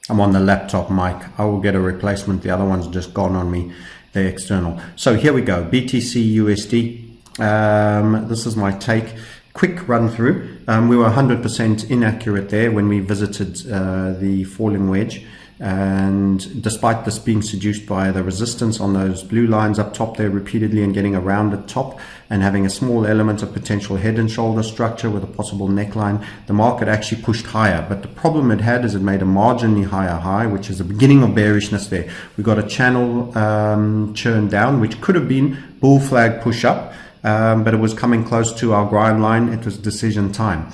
I'm on the laptop mic. I will get a replacement. The other one's just gone on me, the external. So here we go, BTCUSD. This is my take. Quick run through. We were 100% inaccurate there when we visited the falling wedge. And despite this being seduced by the resistance on those blue lines up top there repeatedly and getting a rounded top and having a small element of potential head and shoulder structure with a possible neckline, the market actually pushed higher. But the problem it had is it made a marginally higher high, which is the beginning of bearishness there. We got a channel churn down, which could have been bull flag push up, but it was coming close to our grind line. It was decision time.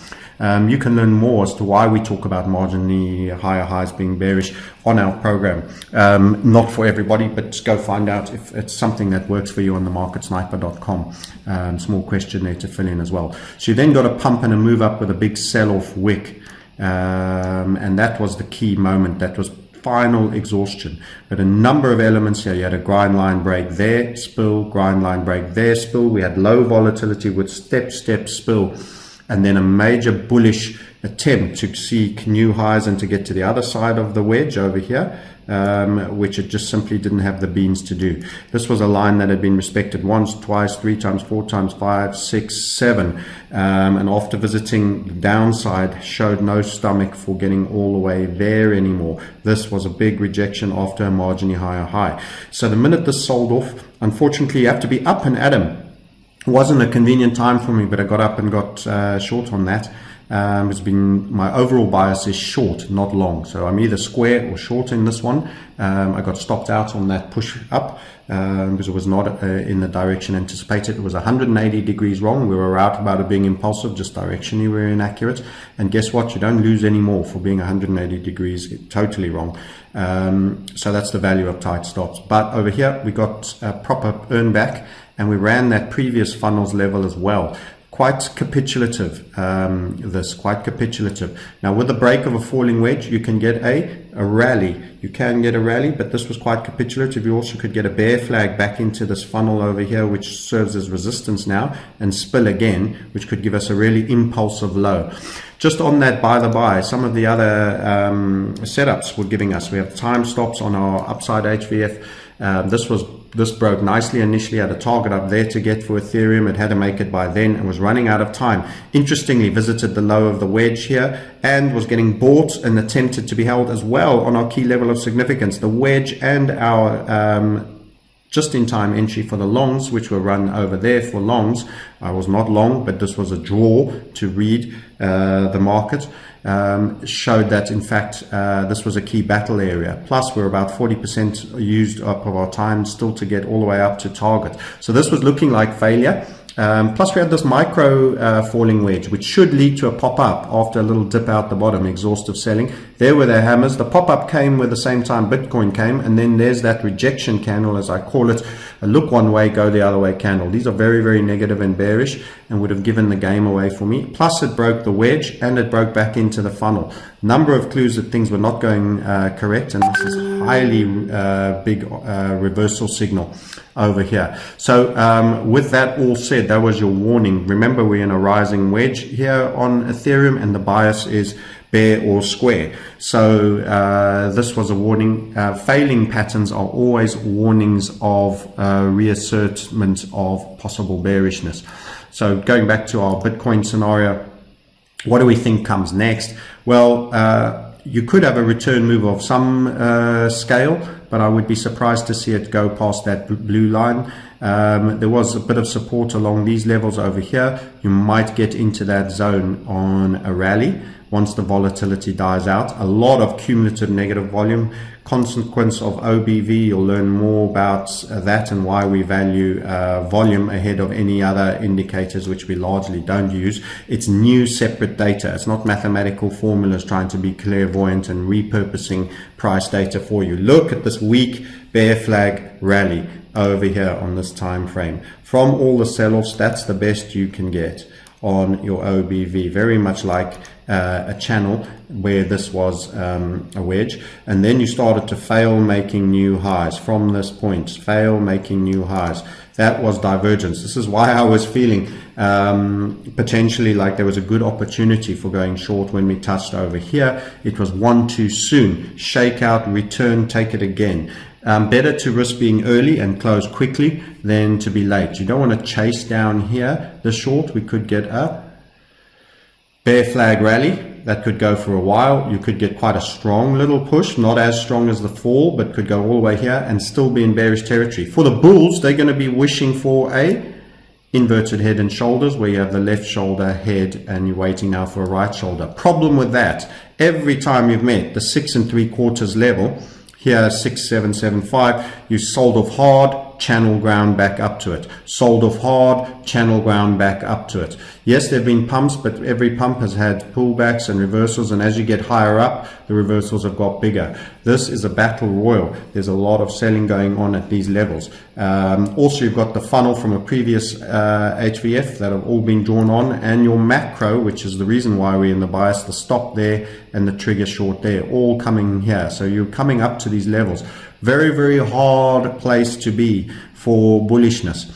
You can learn more as to why we talk about marginally higher highs being bearish on our program. Not for everybody, but just go find out if it's something that works for you on the marketsniper.com. Small question there to fill in as well. So you then got a pump and a move up with a big sell-off wick. And that was the key moment. That was final exhaustion. But a number of elements here. You had a grind line break there, spill, grind line break there, spill. We had low volatility with step, spill. And then a major bullish attempt to seek new highs and to get to the other side of the wedge over here, which it just simply didn't have the beans to do. This was a line that had been respected once, twice, 3 times, 4 times, 5, 6, 7. And after visiting the downside, showed no stomach for getting all the way there anymore. This was a big rejection after a marginally higher high. So the minute this sold off, unfortunately, you have to be up and at 'em. Wasn't a convenient time for me, but I got up and got short on that. It's been, my overall bias is short, not long. So I'm either square or short in this one. I got stopped out on that push up because it was not in the direction anticipated. It was 180 degrees wrong. We were out about it being impulsive, just directionally we were inaccurate. And guess what? You don't lose any more for being 180 degrees totally wrong. So that's the value of tight stops. But over here, we got a proper earn back. And we ran that previous funnels level as well. Quite capitulative, quite capitulative. Now with the break of a falling wedge, you can get a rally. You can get a rally, but this was quite capitulative. You also could get a bear flag back into this funnel over here, which serves as resistance now, and spill again, which could give us a really impulsive low. Just on that, by the by, some of the other setups we're giving us. We have time stops on our upside HVF. This broke nicely initially, had a target up there to get for Ethereum. It had to make it by then and was running out of time. Interestingly, visited the low of the wedge here and was getting bought and attempted to be held as well on our key level of significance. The wedge and our just-in-time entry for the longs, which were run over there for longs. I was not long, but this was a draw to read the market. Showed that in fact this was a key battle area. Plus we're about 40% used up of our time still to get all the way up to target. So this was looking like failure. Plus we had this micro falling wedge, which should lead to a pop-up after a little dip out the bottom, exhaustive selling. There were their hammers. The pop-up came with the same time Bitcoin came, and then there's that rejection candle, as I call it, a look one way, go the other way candle. These are very, very negative and bearish and would have given the game away for me. Plus it broke the wedge and it broke back into the funnel. Number of clues that things were not going correct, and this is highly big reversal signal over here. So with that all said, that was your warning. Remember, we're in a rising wedge here on Ethereum and the bias is bear or square. So this was a warning. Failing patterns are always warnings of reassertment of possible bearishness. So going back to our Bitcoin scenario, what do we think comes next? Well, you could have a return move of some scale, but I would be surprised to see it go past that blue line. There was a bit of support along these levels over here. You might get into that zone on a rally once the volatility dies out. A lot of cumulative negative volume, consequence of OBV. You'll learn more about that and why we value volume ahead of any other indicators, which we largely don't use. It's new separate data. It's not mathematical formulas trying to be clairvoyant and repurposing price data for you. Look at this weak bear flag rally over here on this time frame. From all the sell-offs, that's the best you can get. on your OBV, very much like a channel where this was a wedge, and then you started to fail making new highs from this point, fail making new highs. That was divergence. This is why I was feeling potentially like there was a good opportunity for going short when we touched over here. It was one too soon. Shake out, return, take it again. Better to risk being early and close quickly than to be late. You don't want to chase down here the short. We could get a bear flag rally that could go for a while. You could get quite a strong little push, not as strong as the fall, but could go all the way here and still be in bearish territory. For the bulls, they're going to be wishing for a inverted head and shoulders, where you have the left shoulder, head, and you're waiting now for a right shoulder. Problem with that, every time you've met the 6 3/4 level, here 6775, you sold off hard, channel ground back up to it. Sold off hard, channel ground back up to it. Yes, there have been pumps, but every pump has had pullbacks and reversals, and as you get higher up, the reversals have got bigger. This is a battle royal. There's a lot of selling going on at these levels. Also, you've got the funnel from a previous HVF that have all been drawn on, and your macro, which is the reason why we're in the bias, the stop there and the trigger short there, all coming here. So you're coming up to these levels. Very, very hard place to be for bullishness.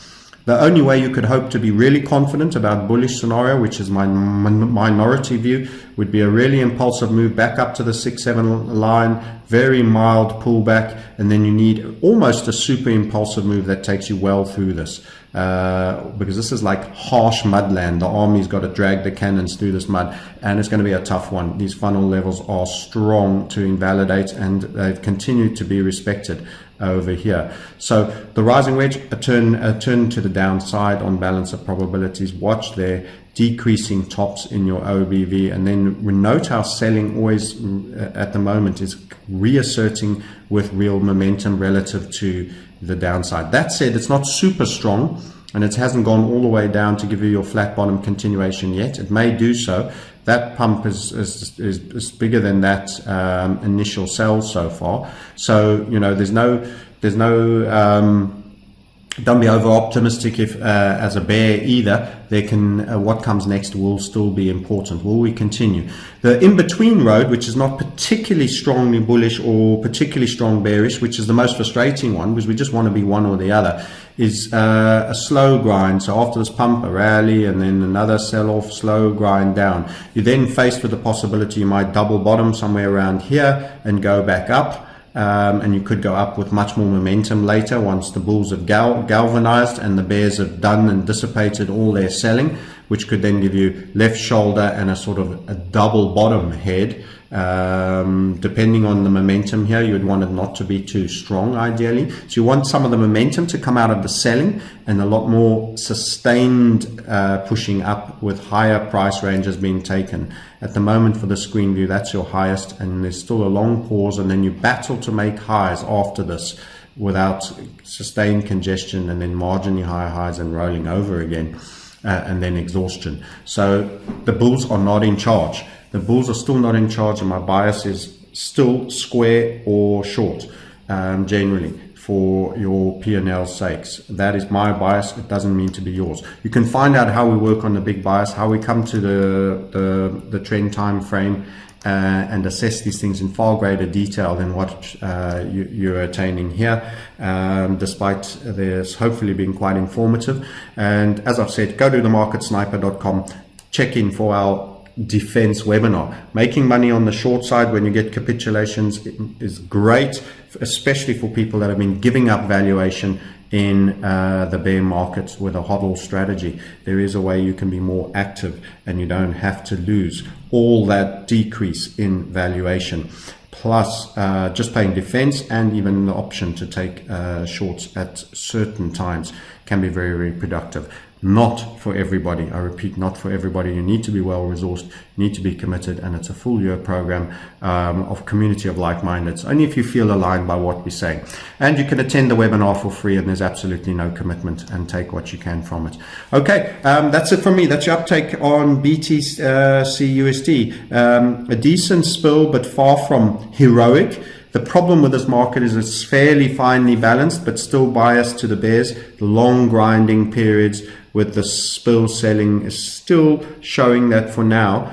The only way you could hope to be really confident about bullish scenario, which is my minority view, would be a really impulsive move back up to the 6-7 line, very mild pullback, and then you need almost a super impulsive move that takes you well through this. Because this is like harsh mudland. The army's got to drag the cannons through this mud, and it's going to be a tough one. These funnel levels are strong to invalidate, and they've continued to be respected over here. So the rising wedge, a turn to the downside on balance of probabilities. Watch there, decreasing tops in your OBV, and then note how selling always at the moment is reasserting with real momentum relative to the downside. That said, it's not super strong, and it hasn't gone all the way down to give you your flat bottom continuation yet. It may do so. That pump is bigger than that initial sell so far. So, you know, there's no don't be over optimistic if as a bear either. There can what comes next will still be important. Will we continue? The in-between road, which is not particularly strongly bullish or particularly strong bearish, which is the most frustrating one, because we just want to be one or the other, is a slow grind. So after this pump, a rally, and then another sell-off, slow grind down. You're then faced with the possibility you might double bottom somewhere around here and go back up. And you could go up with much more momentum later once the bulls have galvanized and the bears have done and dissipated all their selling, which could then give you left shoulder and a sort of a double bottom head. Depending on the momentum here, you would want it not to be too strong ideally. So you want some of the momentum to come out of the selling and a lot more sustained pushing up with higher price ranges being taken. At the moment for the screen view, that's your highest, and there's still a long pause, and then you battle to make highs after this without sustained congestion, and then marginally higher highs and rolling over again, and then exhaustion. So the bulls are not in charge. The bulls are still not in charge, and my bias is still square or short, generally, for your P&L sakes. That is my bias. It doesn't mean to be yours. You can find out how we work on the big bias, how we come to the trend time frame, and assess these things in far greater detail than what you're attaining here, despite this hopefully being quite informative. And as I've said, go to themarketsniper.com, check in for our defense webinar. Making money on the short side when you get capitulations is great, especially for people that have been giving up valuation in the bear market with a hodl strategy. There is a way you can be more active and you don't have to lose all that decrease in valuation, plus just paying defense, and even the option to take shorts at certain times can be very, very productive. Not for everybody. I repeat, not for everybody. You need to be well resourced. You need to be committed, and it's a full year program of community of like-mindeds. Only if you feel aligned by what we're saying. And you can attend the webinar for free, and there's absolutely no commitment, and take what you can from it. Okay, that's it from me. That's your uptake on BTCUSD. A decent spill, but far from heroic. The problem with this market is it's fairly finely balanced, but still biased to the bears. The long grinding periods with the spill selling is still showing that for now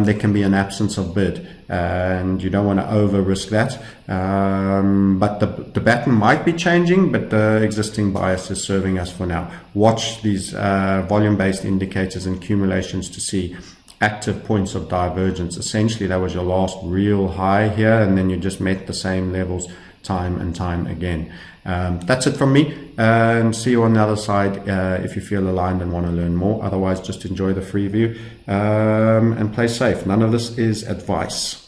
there can be an absence of bid, and you don't want to over risk that. But the pattern might be changing, but the existing bias is serving us for now. Watch these volume-based indicators and accumulations to see active points of divergence. Essentially, that was your last real high here, and then you just met the same levels time and time again. That's it from me, and see you on the other side if you feel aligned and want to learn more. Otherwise, just enjoy the free view and play safe. None of this is advice.